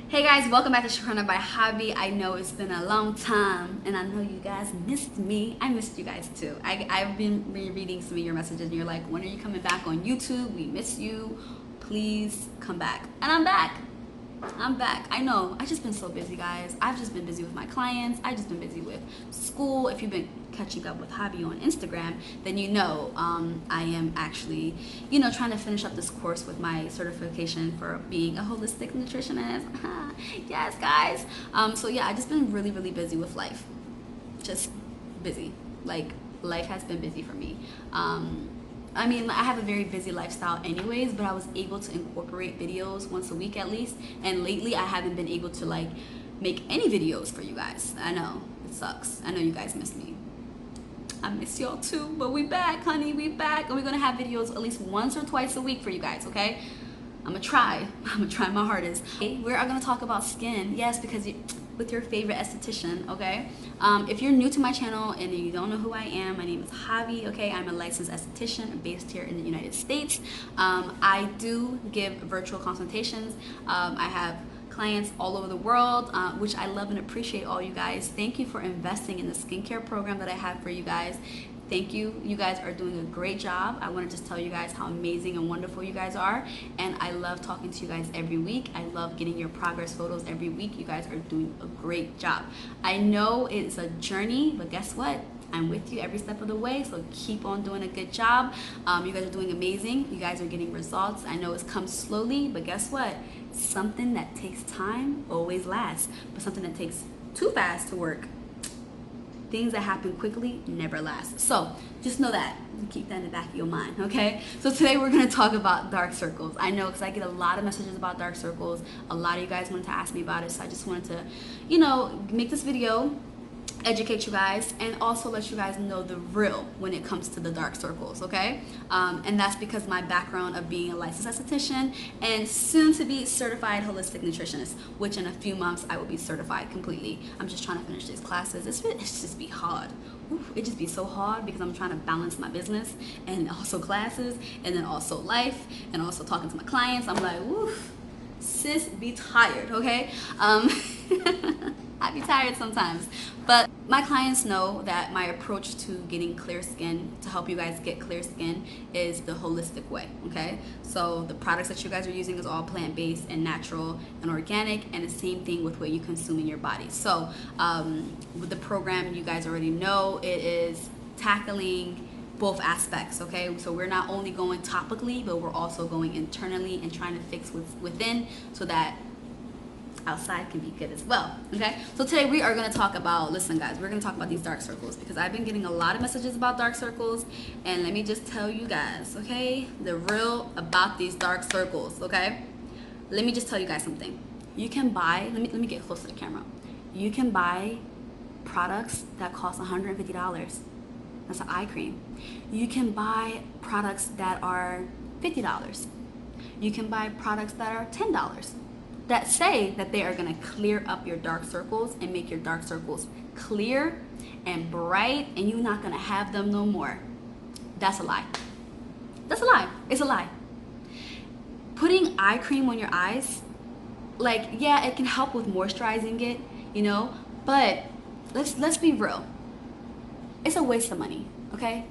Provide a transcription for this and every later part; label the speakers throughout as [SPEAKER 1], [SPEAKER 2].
[SPEAKER 1] Hey guys, welcome back to Shakrona by Hobby. I know it's been a long time and I know you guys missed me. I missed you guys too. I've been reading some of your messages and you're like, when are you coming back on YouTube? We miss you. Please come back. And I'm back. I'm back. I know. I've just been so busy, guys. I've just been busy with my clients. I've just been busy with school. If you've been catching up with Hobby on Instagram, then you know I am actually, trying to finish up this course with my certification for being a holistic nutritionist. Yes, guys. So yeah, I've just been really, really busy with life. Just busy. Like, life has been busy for me. I mean, I have a very busy lifestyle anyways, but I was able to incorporate videos once a week at least. And lately I haven't been able to like make any videos for you guys. I know, it sucks. I know you guys miss me. I miss y'all too, but we back, honey, we back. And we're gonna have videos at least once or twice a week for you guys, okay? I'm gonna try my hardest. Okay, we're gonna talk about skin, yes, because with your favorite esthetician, okay? If you're new to my channel and you don't know who I am, my name is Javi, okay? I'm a licensed esthetician based here in the United States. I do give virtual consultations. I have clients all over the world, which I love and appreciate all you guys. Thank you for investing in the skincare program that I have for you guys. Thank you. You guys are doing a great job. I want to just tell you guys how amazing and wonderful you guys are. And I love talking to you guys every week. I love getting your progress photos every week. You guys are doing a great job. I know it's a journey, but guess what? I'm with you every step of the way, so keep on doing a good job. You guys are doing amazing. You guys are getting results. I know it's come slowly, but guess what? Something that takes time always lasts, but something that takes too fast to work, things that happen quickly never last. So just know that. Keep that in the back of your mind, okay? So today we're going to talk about dark circles. I know because I get a lot of messages about dark circles. A lot of you guys wanted to ask me about it, so I just wanted to, make this video, educate you guys, and also let you guys know the real when it comes to the dark circles, okay? And that's because my background of being a licensed esthetician and soon to be certified holistic nutritionist, which in a few months I will be certified completely. I'm just trying to finish these classes. It's just be hard. It just be so hard because I'm trying to balance my business and also classes and then also life and also talking to my clients. I'm like, woof, sis, be tired, okay? I be tired sometimes, but my clients know that my approach to getting clear skin, to help you guys get clear skin, is the holistic way, okay? So the products that you guys are using is all plant-based and natural and organic, and the same thing with what you consume in your body. So with the program, you guys already know it is tackling both aspects, okay? So we're not only going topically, but we're also going internally and trying to fix what's within so that outside can be good as well, okay? So today we are going to talk about, listen guys, we're going to talk about these dark circles because I've been getting a lot of messages about dark circles, and let me just tell you guys, okay, the real about these dark circles, okay? Let me just tell you guys something. You can buy, let me get close to the camera. You can buy products that cost $150. That's an eye cream. You can buy products that are $50. You can buy products that are $10 that say that they are going to clear up your dark circles and make your dark circles clear and bright, and you're not going to have them no more. That's a lie. That's a lie. It's a lie. Putting eye cream on your eyes, like, yeah, it can help with moisturizing it, but let's be real. It's a waste of money, okay?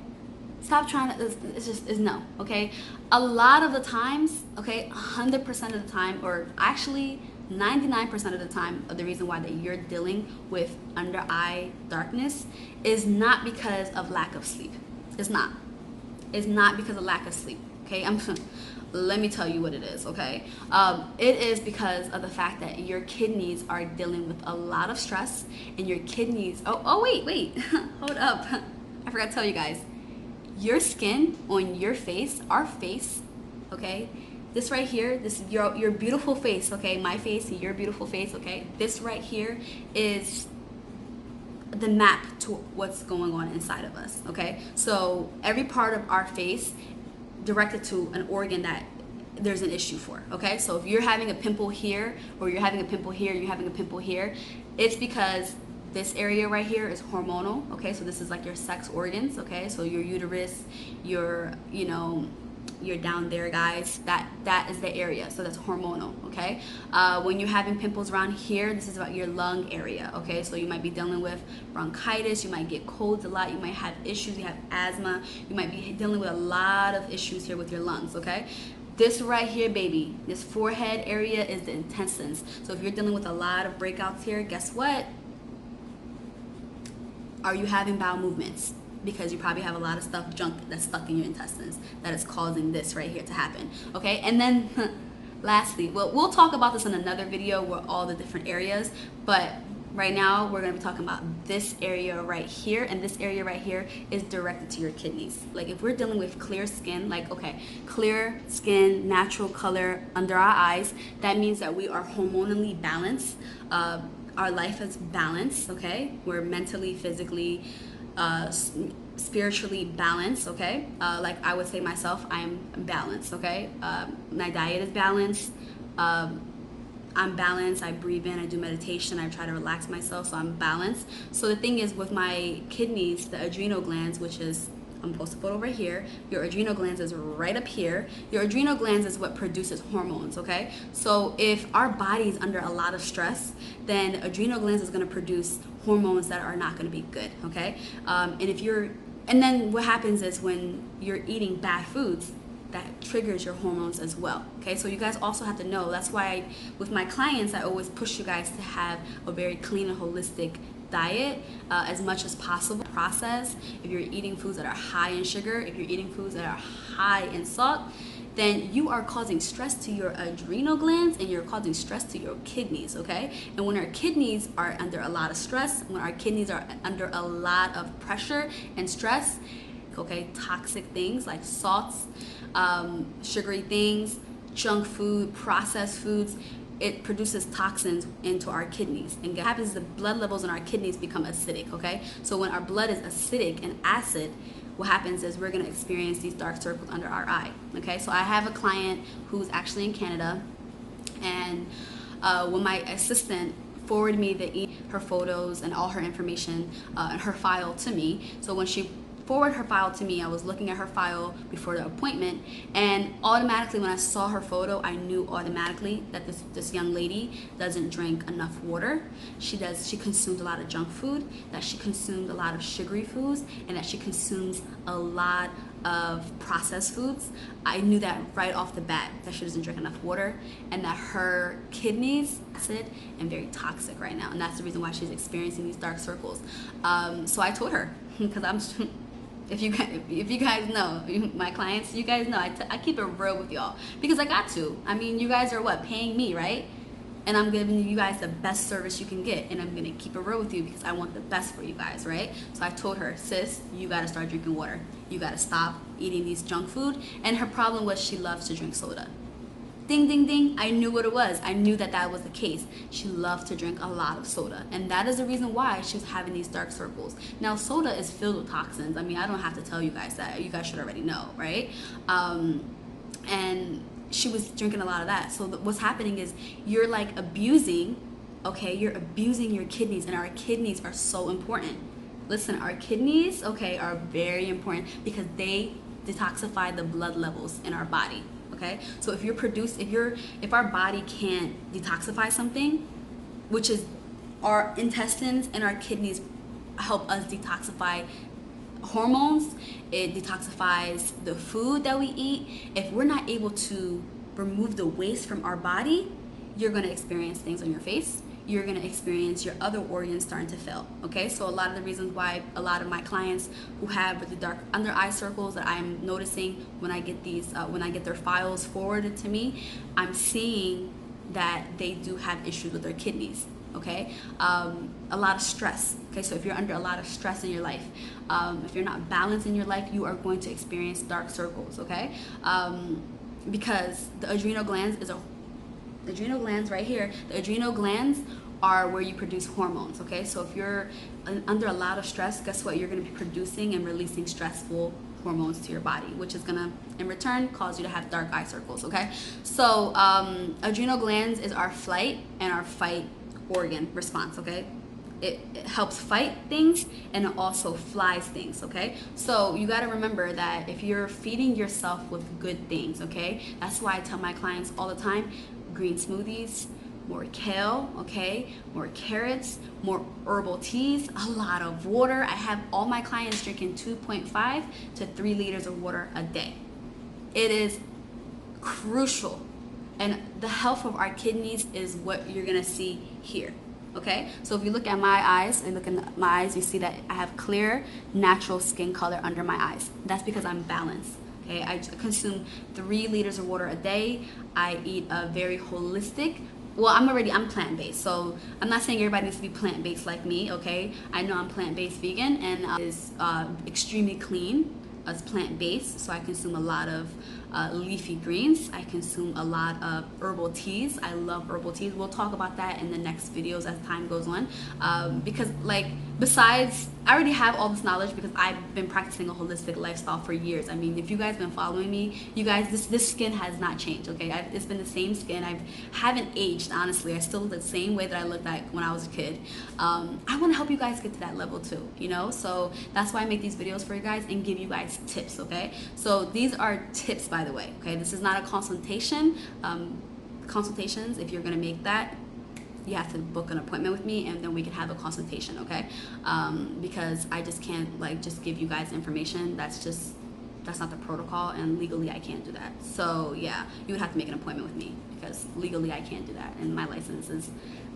[SPEAKER 1] Stop trying to, it's no, okay? A lot of the times, okay, 100% of the time, or actually 99% of the time, of the reason why that you're dealing with under eye darkness is not because of lack of sleep. It's not. It's not because of lack of sleep, okay? Let me tell you what it is, okay? It is because of the fact that your kidneys are dealing with a lot of stress, and your kidneys, wait, hold up. I forgot to tell you guys. Your skin on your face, our face, okay? This right here, this your beautiful face, okay? My face, your beautiful face, okay? This right here is the map to what's going on inside of us, okay? So every part of our face directed to an organ that there's an issue for, okay? So if you're having a pimple here, or you're having a pimple here, you're having a pimple here, it's because this area right here is hormonal, okay? So this is like your sex organs, okay? So your uterus, your, you're down there, guys, that is the area. So that's hormonal, okay? When you're having pimples around here, this is about your lung area, okay? So you might be dealing with bronchitis, you might get colds a lot, you might have issues, you have asthma, you might be dealing with a lot of issues here with your lungs, okay? This right here, baby, this forehead area is the intestines. So if you're dealing with a lot of breakouts here, guess what? Are you having bowel movements? Because you probably have a lot of stuff, junk that's stuck in your intestines that is causing this right here to happen, okay? And then lastly, well, we'll talk about this in another video where all the different areas, but right now we're gonna be talking about this area right here, and this area right here is directed to your kidneys. Like if we're dealing with clear skin, like okay, clear skin, natural color under our eyes, that means that we are hormonally balanced. Our life is balanced, okay? We're mentally, physically, spiritually balanced, okay? Like I would say myself, I'm balanced, okay? My diet is balanced. I'm balanced. I breathe in, I do meditation, I try to relax myself, so I'm balanced. So the thing is with my kidneys, the adrenal glands, which is, I'm supposed to put over here, your adrenal glands is right up here. Your adrenal glands is what produces hormones, okay? So if our body is under a lot of stress, then adrenal glands is gonna produce hormones that are not gonna be good, okay? And then what happens is when you're eating bad foods, that triggers your hormones as well, okay? So you guys also have to know, that's why with my clients, I always push you guys to have a very clean and holistic diet as much as possible. Process, if you're eating foods that are high in sugar, if you're eating foods that are high in salt, then you are causing stress to your adrenal glands and you're causing stress to your kidneys, okay? And when our kidneys are under a lot of stress, when our kidneys are under a lot of pressure and stress, okay, toxic things like salts, sugary things, junk food, processed foods, it produces toxins into our kidneys. And what happens is the blood levels in our kidneys become acidic, okay? So when our blood is acidic and acid, what happens is we're gonna experience these dark circles under our eye, okay? So I have a client who's actually in Canada, and when my assistant forwarded me her photos and all her information and her file to me, so when she forward her file to me, I was looking at her file before the appointment, and automatically when I saw her photo, I knew automatically that this young lady doesn't drink enough water. She consumes a lot of junk food, that she consumed a lot of sugary foods, and that she consumes a lot of processed foods. I knew that right off the bat, that she doesn't drink enough water, and that her kidneys acid and very toxic right now, and that's the reason why she's experiencing these dark circles. So I told her, because if you guys know, my clients, you guys know I keep it real with y'all because I got to. I mean, you guys are what, paying me, right? And I'm giving you guys the best service you can get, and I'm gonna keep it real with you because I want the best for you guys, right? So I told her, sis, you gotta start drinking water. You gotta stop eating these junk food. And her problem was she loves to drink soda. Ding, ding, ding. I knew what it was. I knew that was the case. She loved to drink a lot of soda. And that is the reason why she was having these dark circles. Now, soda is filled with toxins. I mean, I don't have to tell you guys that. You guys should already know, right? And she was drinking a lot of that. So what's happening is you're like abusing, okay? You're abusing your kidneys, and our kidneys are so important. Listen, our kidneys, okay, are very important because they detoxify the blood levels in our body. Okay, so if our body can't detoxify something, which is our intestines and our kidneys help us detoxify hormones, it detoxifies the food that we eat. If we're not able to remove the waste from our body, you're going to experience things on your face. You're going to experience your other organs starting to fail, okay? So a lot of the reasons why a lot of my clients who have really dark under eye circles that I'm noticing when I get their files forwarded to me, I'm seeing that they do have issues with their kidneys, okay? A lot of stress, okay? So if you're under a lot of stress in your life, if you're not balanced in your life, you are going to experience dark circles, okay? Because the adrenal glands the adrenal glands right here, the adrenal glands are where you produce hormones, okay? So if you're under a lot of stress, guess what? You're gonna be producing and releasing stressful hormones to your body, which is gonna, in return, cause you to have dark eye circles, okay? So adrenal glands is our flight and our fight organ response, okay? it helps fight things, and it also flies things, okay? So you got to remember that if you're feeding yourself with good things, okay? That's why I tell my clients all the time, green smoothies, more kale, okay, more carrots, more herbal teas, a lot of water. I have all my clients drinking 2.5 to 3 liters of water a day. It is crucial, and the health of our kidneys is what you're gonna see here. Okay, so if you look at my eyes and look in my eyes, you see that I have clear, natural skin color under my eyes. That's because I'm balanced. Okay, I consume 3 liters of water a day. I eat a very holistic. Well, I'm plant-based, so I'm not saying everybody needs to be plant-based like me. Okay, I know I'm plant-based vegan, and is extremely clean as plant-based. So I consume a lot of leafy greens. I consume a lot of herbal teas. I love herbal teas. We'll talk about that in the next videos as time goes on, because like, besides, I already have all this knowledge because I've been practicing a holistic lifestyle for years. I mean, if you guys been following me, you guys, this skin has not changed, okay? It's been the same skin. I haven't aged, honestly. I still look the same way that I looked like when I was a kid. I want to help you guys get to that level too, you know? So that's why I make these videos for you guys and give you guys tips, okay? So these are tips, by the way, okay? This is not a consultation. Consultations, if you're gonna make that, you have to book an appointment with me, and then we can have a consultation, okay? Because I just can't like just give you guys information. That's not the protocol, and legally I can't do that. So yeah, you would have to make an appointment with me because legally I can't do that, and my license is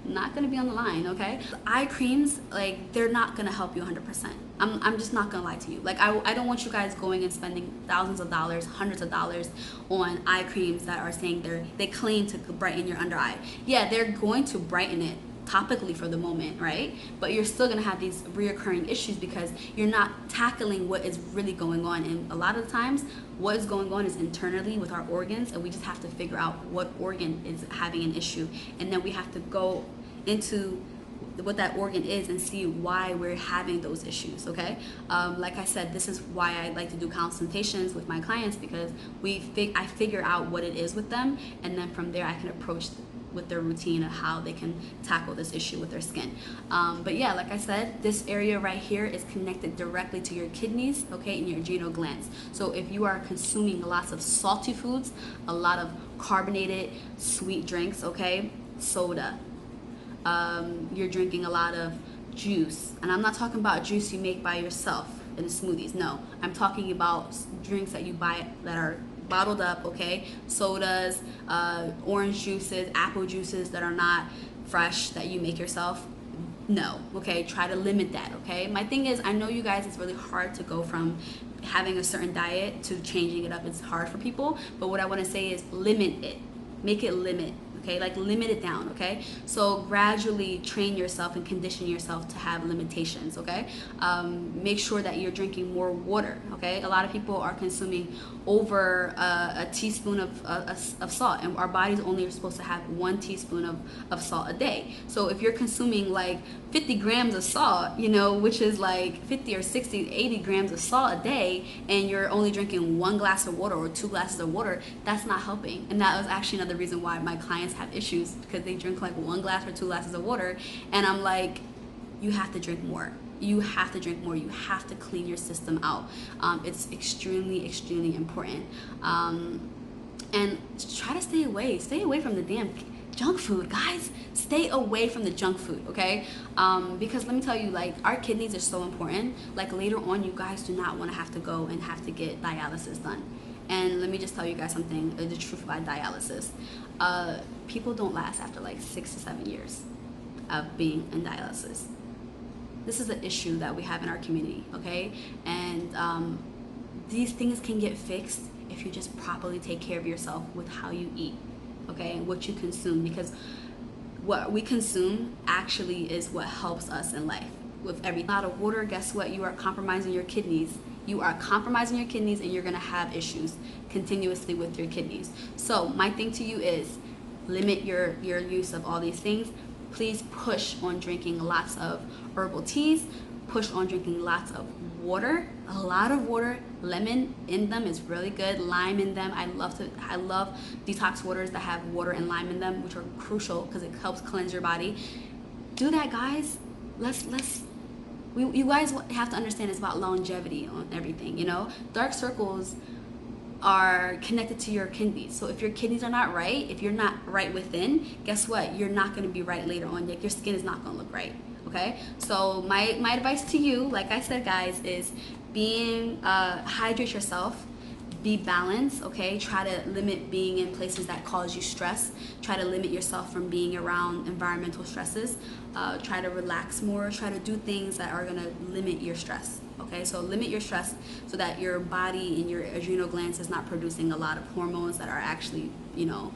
[SPEAKER 1] not gonna be on the line, okay? The eye creams, like, they're not gonna help you 100%. I'm just not gonna lie to you. Like, I don't want you guys going and spending thousands of dollars, hundreds of dollars on eye creams that are saying they claim to brighten your under eye. Yeah, they're going to brighten it topically for the moment, right? But you're still gonna have these reoccurring issues because you're not tackling what is really going on. And a lot of the times, what is going on is internally with our organs, and we just have to figure out what organ is having an issue, and then we have to go into what that organ is and see why we're having those issues, okay? Like I said, this is why I like to do consultations with my clients, because I figure out what it is with them, and then from there I can approach with their routine of how they can tackle this issue with their skin. But yeah, like I said, this area right here is connected directly to your kidneys, okay, and your adrenal glands. So if you are consuming lots of salty foods, a lot of carbonated sweet drinks, okay, soda, you're drinking a lot of juice, and I'm not talking about juice you make by yourself in smoothies. No, I'm talking about drinks that you buy that are bottled up, okay? Sodas, orange juices, apple juices that are not fresh, that you make yourself. No, okay? Try to limit that, okay? My thing is, I know you guys, it's really hard to go from having a certain diet to changing it up. It's hard for people, but what I want to say is limit it. Make it limit. Okay, like limit it down, okay? So gradually train yourself and condition yourself to have limitations, okay? Make sure that you're drinking more water, okay? A lot of people are consuming over a teaspoon of salt, and our bodies only are supposed to have 1 teaspoon of salt a day. So if you're consuming like 50 grams of salt, you know, which is like 50 or 60, 80 grams of salt a day, and you're only drinking 1 glass of water or 2 glasses of water, that's not helping. And that was actually another reason why my clients have issues, because they drink like 1 glass or 2 glasses of water, and I'm like, you have to drink more. You have to drink more. You have to clean your system out. It's extremely, extremely important. And try to stay away from the damn junk food, guys. Stay away from the junk food, okay? Because let me tell you, like, our kidneys are so important. Like, later on, you guys do not want to have to go and have to get dialysis done. And let me just tell you guys something, the truth about dialysis. People don't last after like 6 to 7 years of being in dialysis. This is an issue that we have in our community, okay? And these things can get fixed if you just properly take care of yourself with how you eat, okay? And what you consume, because what we consume actually is what helps us in life. With every lot of water, guess what? You are compromising your kidneys. You are compromising your kidneys, and you're gonna have issues continuously with your kidneys. So my thing to you is limit your use of all these things. Please push on drinking lots of herbal teas, push on drinking lots of water, a lot of water. Lemon in them is really good, lime in them. I love detox waters that have water and lime in them, which are crucial because it helps cleanse your body. Do that, guys. you guys have to understand it's about longevity on everything, you know. Dark circles are connected to your kidneys. So if your kidneys are not right, if you're not right within, guess what? You're not going to be right later on. Like, your skin is not going to look right. Okay, so my advice to you, like I said, guys, is hydrate yourself, be balanced. Okay, try to limit being in places that cause you stress. Try to limit yourself from being around environmental stresses. Try to relax more. Try to do things that are going to limit your stress. Okay, so limit your stress so that your body and your adrenal glands is not producing a lot of hormones that are actually, you know,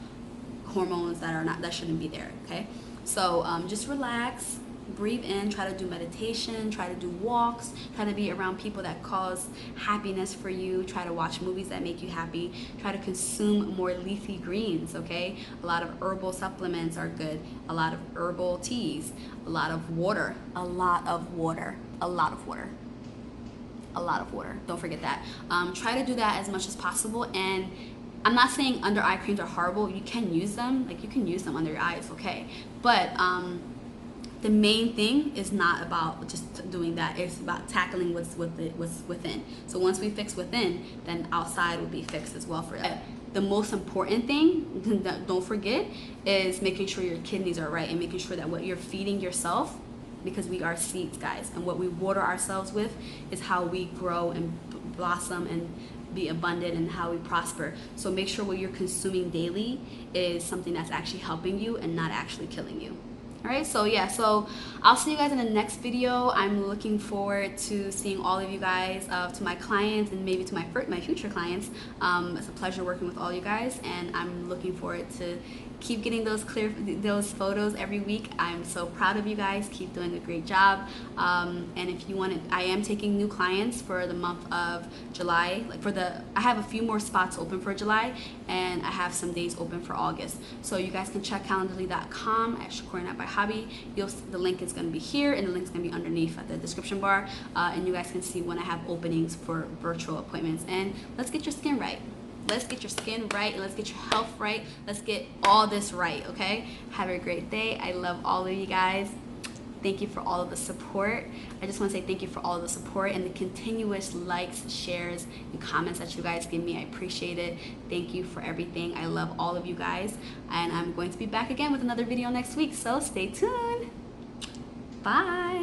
[SPEAKER 1] hormones that shouldn't be there. Okay, so just relax, breathe in, try to do meditation, try to do walks, try to be around people that cause happiness for you, try to watch movies that make you happy, try to consume more leafy greens. Okay, a lot of herbal supplements are good, a lot of herbal teas, a lot of water, a lot of water, a lot of water, a lot of water. Don't forget that. Try to do that as much as possible. And I'm not saying under eye creams are horrible. You can use them, like you can use them under your eyes, okay, but the main thing is not about just doing that. It's about tackling what's within. So once we fix within, then outside will be fixed as well for it. The most important thing, don't forget, is making sure your kidneys are right and making sure that what you're feeding yourself, because we are seeds, guys, and what we water ourselves with is how we grow and blossom and be abundant and how we prosper. So make sure what you're consuming daily is something that's actually helping you and not actually killing you. All right, so yeah, so I'll see you guys in the next video. I'm looking forward to seeing all of you guys, to my clients and maybe to my future clients. It's a pleasure working with all you guys, and I'm looking forward to keep getting those photos every week. I'm so proud of you guys. Keep doing a great job. And if you want to, I am taking new clients for the month of July. I have a few more spots open for July, and I have some days open for August. So you guys can check calendly.com at Shakoria by Hobby. The link is going to be here, and the link's going to be underneath at the description bar. And you guys can see when I have openings for virtual appointments. And let's get your skin right. Let's get your skin right, and let's get your health right. Let's get all this right, okay? Have a great day. I love all of you guys. Thank you for all of the support. I just want to say thank you for all of the support and the continuous likes, shares, and comments that you guys give me. I appreciate it. Thank you for everything. I love all of you guys. And I'm going to be back again with another video next week, so stay tuned. Bye.